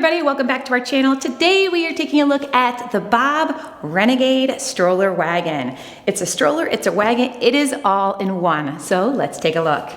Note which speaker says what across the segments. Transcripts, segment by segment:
Speaker 1: everybody, welcome back to our channel. Today we are taking a look at the Bob Renegade Stroller Wagon. It's a stroller, it's a wagon, it is all in one. So let's take a look.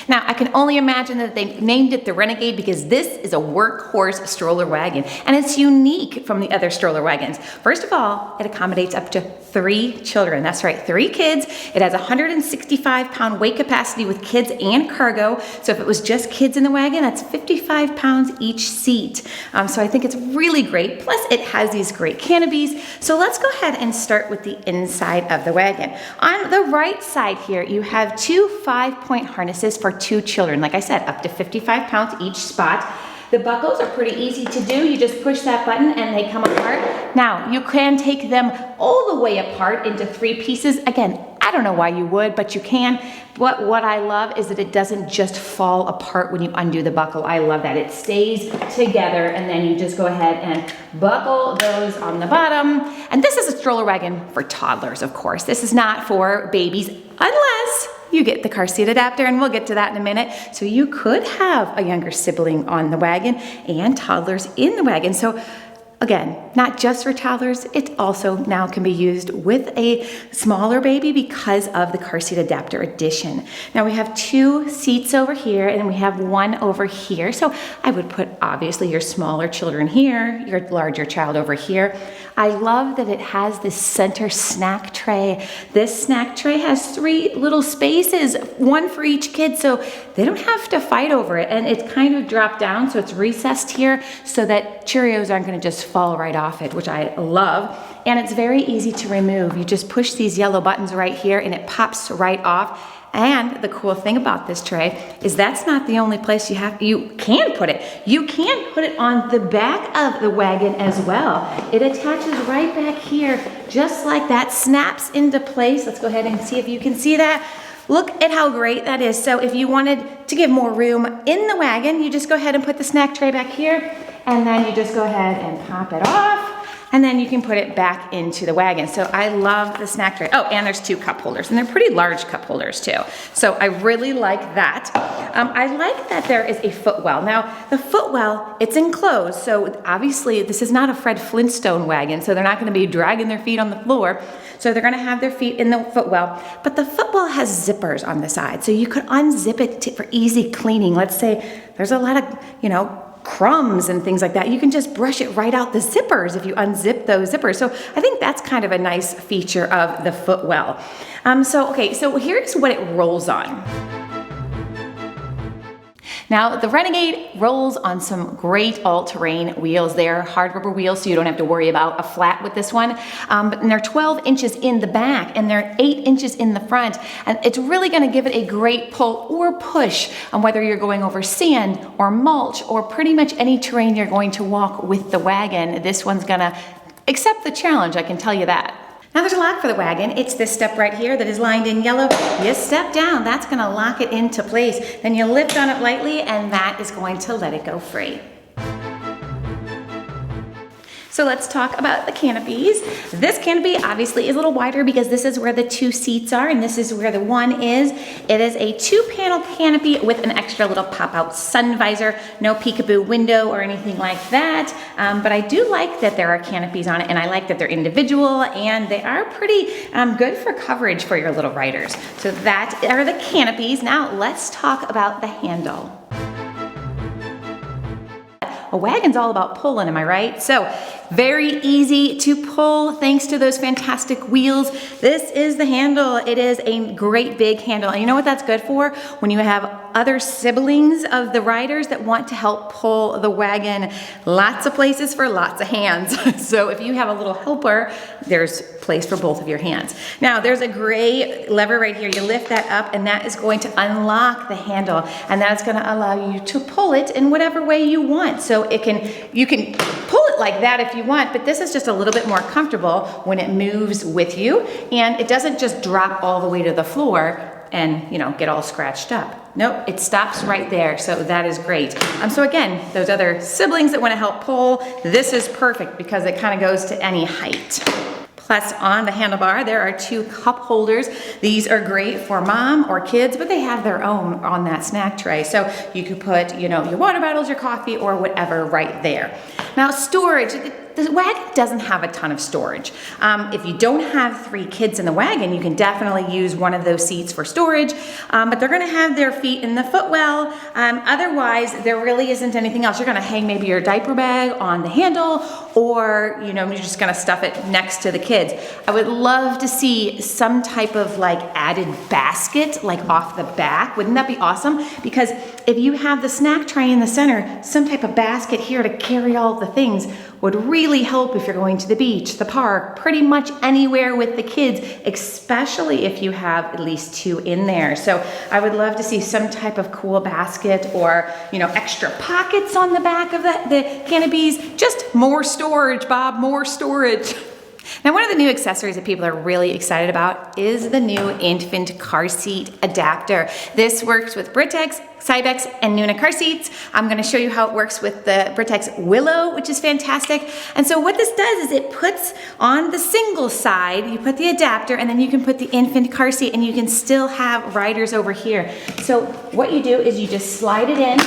Speaker 1: Now, I can only imagine that they named it the Renegade because this is a workhorse stroller wagon, and it's unique from the other stroller wagons. First of all, it accommodates up to 3 children. That's right, 3 kids. It has a 165-pound weight capacity with kids and cargo. So if it was just kids in the wagon, that's 55 pounds each seat. So I think it's really great. Plus, it has these great canopies. So let's go ahead and start with the inside of the wagon. On the right side here, you have 2 5-point harnesses for 2 children. Like I said, up to 55 pounds each spot. The buckles are pretty easy to do. You just push that button and they come apart. Now, you can take them all the way apart into 3 pieces. Again, I don't know why you would, but you can. But what I love is that it doesn't just fall apart when you undo the buckle. I love that. It stays together, and then you just go ahead and buckle those on the bottom. And this is a stroller wagon for toddlers, of course. This is not for babies, unless you get the car seat adapter, and we'll get to that in a minute. So you could have a younger sibling on the wagon and toddlers in the wagon. So again, not just for toddlers, it also now can be used with a smaller baby because of the car seat adapter addition. Now we have 2 seats over here and we have 1 over here. So I would put obviously your smaller children here, your larger child over here. I love that it has this center snack tray. This snack tray has 3 little spaces, 1 for each kid, so they don't have to fight over it. And it's kind of dropped down, so it's recessed here so that Cheerios aren't gonna just fall right off it, which I love. And it's very easy to remove. You just push these yellow buttons right here and it pops right off. And the cool thing about this tray is that's not the only place you can put it. You can put it on the back of the wagon as well. It attaches right back here, just like that, snaps into place. Let's go ahead and see if you can see that. Look at how great that is. So if you wanted to give more room in the wagon, you just go ahead and put the snack tray back here, and then you just go ahead and pop it off, and then you can put it back into the wagon. So I love the snack tray. Oh, and there's 2 cup holders, and they're pretty large cup holders too. So I really like that. I like that there is a footwell. Now, the footwell, it's enclosed, so obviously this is not a Fred Flintstone wagon, so they're not gonna be dragging their feet on the floor. So they're gonna have their feet in the footwell, but the footwell has zippers on the side, so you could unzip it for easy cleaning. Let's say there's a lot of, crumbs and things like that. You can just brush it right out the zippers if you unzip those zippers. So I think that's kind of a nice feature of the footwell. So here's what it rolls on. Now, the Renegade rolls on some great all-terrain wheels. They're hard rubber wheels, so you don't have to worry about a flat with this one. And they're 12 inches in the back, and they're 8 inches in the front. And it's really gonna give it a great pull or push on whether you're going over sand or mulch or pretty much any terrain you're going to walk with the wagon. This one's gonna accept the challenge, I can tell you that. Now there's a lock for the wagon. It's this step right here that is lined in yellow. You step down, that's gonna lock it into place. Then you lift on it lightly and that is going to let it go free. So let's talk about the canopies. This canopy obviously is a little wider because this is where the 2 seats are and this is where the 1 is. It is a 2-panel canopy with an extra little pop-out sun visor, no peekaboo window or anything like that. But I do like that there are canopies on it, and I like that they're individual and they are pretty good for coverage for your little riders. So that are the canopies. Now let's talk about the handle. A wagon's all about pulling, am I right? So very easy to pull thanks to those fantastic wheels. This is the handle. It is a great big handle. And you know what that's good for? When you have other siblings of the riders that want to help pull the wagon. Lots of places for lots of hands. So if you have a little helper, there's place for both of your hands. Now there's a gray lever right here. You lift that up and that is going to unlock the handle, and that's going to allow you to pull it in whatever way you want. So you can pull it like that if you want, but this is just a little bit more comfortable when it moves with you, and it doesn't just drop all the way to the floor and get all scratched up. Nope, it stops right there, so that is great. So again, those other siblings that want to help pull, this is perfect because it kind of goes to any height. Plus on the handlebar, there are 2 cup holders. These are great for mom or kids, but they have their own on that snack tray. So you could put, you know, your water bottles, your coffee, or whatever right there. Now storage, the wagon doesn't have a ton of storage. If you don't have 3 kids in the wagon, you can definitely use one of those seats for storage, but they're gonna have their feet in the footwell. Otherwise, there really isn't anything else. You're gonna hang maybe your diaper bag on the handle, or you know, you're just gonna stuff it next to the kids. I would love to see some type of like added basket, like off the back. Wouldn't that be awesome? Because if you have the snack tray in the center, some type of basket here to carry all the things would really help if you're going to the beach, the park, pretty much anywhere with the kids, especially if you have at least 2 in there. So I would love to see some type of cool basket, or, you know, extra pockets on the back of the canopies. Just more storage, Bob, more storage. Now, one of the new accessories that people are really excited about is the new infant car seat adapter. This works with Britax, Cybex, and Nuna car seats. I'm gonna show you how it works with the Britax Willow, which is fantastic. And so what this does is it puts on the single side, you put the adapter, and then you can put the infant car seat, and you can still have riders over here. So what you do is you just slide it in.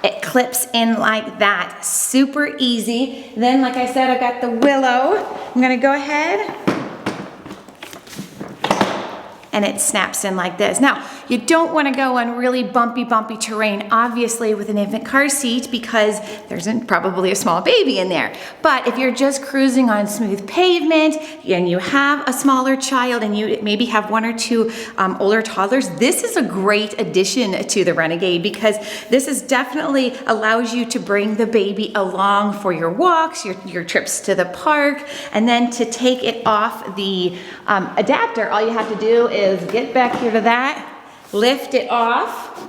Speaker 1: It clips in like that, super easy. Then, like I said, I've got the Willow. I'm gonna go ahead, and it snaps in like this. Now, you don't wanna go on really bumpy terrain, obviously, with an infant car seat, because there's probably a small baby in there. But if you're just cruising on smooth pavement, and you have a smaller child, and you maybe have 1 or 2 older toddlers, this is a great addition to the Renegade, because this is definitely allows you to bring the baby along for your walks, your trips to the park, and then to take it off the adapter, all you have to do is get back here to that, lift it off,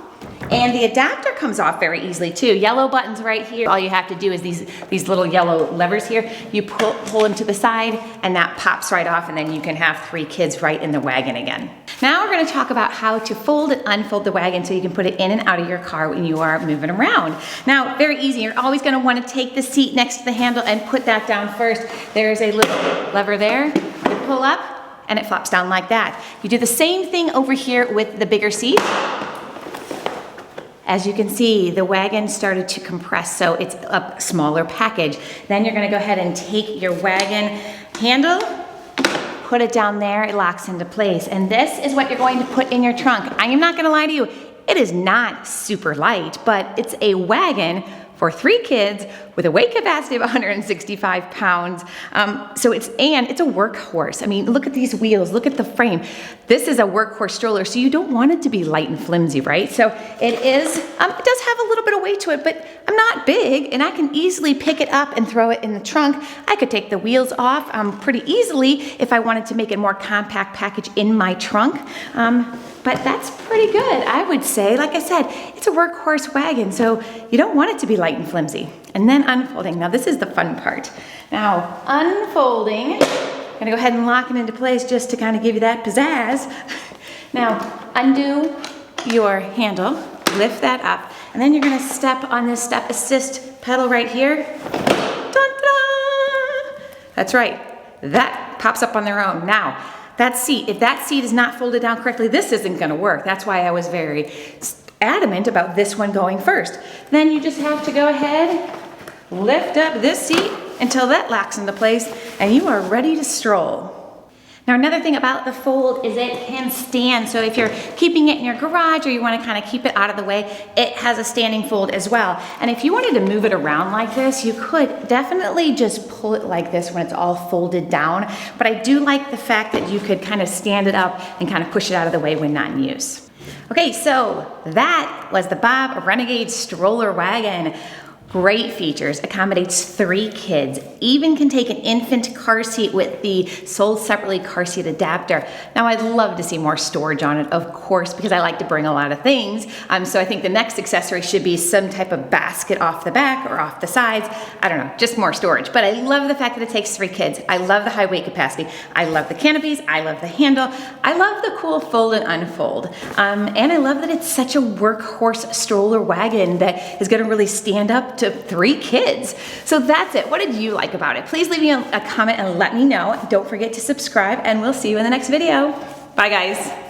Speaker 1: and the adapter comes off very easily too. Yellow buttons right here. All you have to do is these little yellow levers here. You pull them to the side, and that pops right off, and then you can have 3 kids right in the wagon again. Now we're gonna talk about how to fold and unfold the wagon so you can put it in and out of your car when you are moving around. Now, very easy. You're always gonna wanna take the seat next to the handle and put that down first. There's a little lever there. You pull up, and it flops down like that. You do the same thing over here with the bigger seat. As you can see, the wagon started to compress, so it's a smaller package. Then you're gonna go ahead and take your wagon handle, put it down there, it locks into place. And this is what you're going to put in your trunk. I am not gonna lie to you, it is not super light, but it's a wagon for 3 kids with a weight capacity of 165 pounds. So it's a workhorse. I mean, look at these wheels, look at the frame. This is a workhorse stroller, so you don't want it to be light and flimsy, right? So it does have a little bit of weight to it, but I'm not big, and I can easily pick it up and throw it in the trunk. I could take the wheels off pretty easily if I wanted to make a more compact package in my trunk. But that's pretty good, I would say. Like I said, it's a workhorse wagon, so you don't want it to be light and flimsy. And then unfolding. Now this is the fun part. Now, unfolding, I'm gonna go ahead and lock it into place just to kind of give you that pizzazz. Now, undo your handle, lift that up, and then you're gonna step on this step assist pedal right here. Dun-dun! That's right, that pops up on their own. Now, that seat, if that seat is not folded down correctly, this isn't gonna work. That's why I was very adamant about this one going first. Then you just have to go ahead, lift up this seat until that locks into place, and you are ready to stroll. Now, another thing about the fold is it can stand. So if you're keeping it in your garage, or you want to kind of keep it out of the way, it has a standing fold as well. And if you wanted to move it around like this, you could definitely just pull it like this when it's all folded down. But I do like the fact that you could kind of stand it up and kind of push it out of the way when not in use. Okay, so that was the Bob Renegade Stroller Wagon. Great features, accommodates 3 kids, even can take an infant car seat with the sold separately car seat adapter. Now, I'd love to see more storage on it, of course, because I like to bring a lot of things. So I think the next accessory should be some type of basket off the back or off the sides. I don't know, just more storage. But I love the fact that it takes 3 kids. I love the high weight capacity. I love the canopies. I love the handle. I love the cool fold and unfold. And I love that it's such a workhorse stroller wagon that is gonna really stand up to to 3 kids. So that's it. What did you like about it? Please leave me a comment and let me know. Don't forget to subscribe, and we'll see you in the next video. Bye, guys.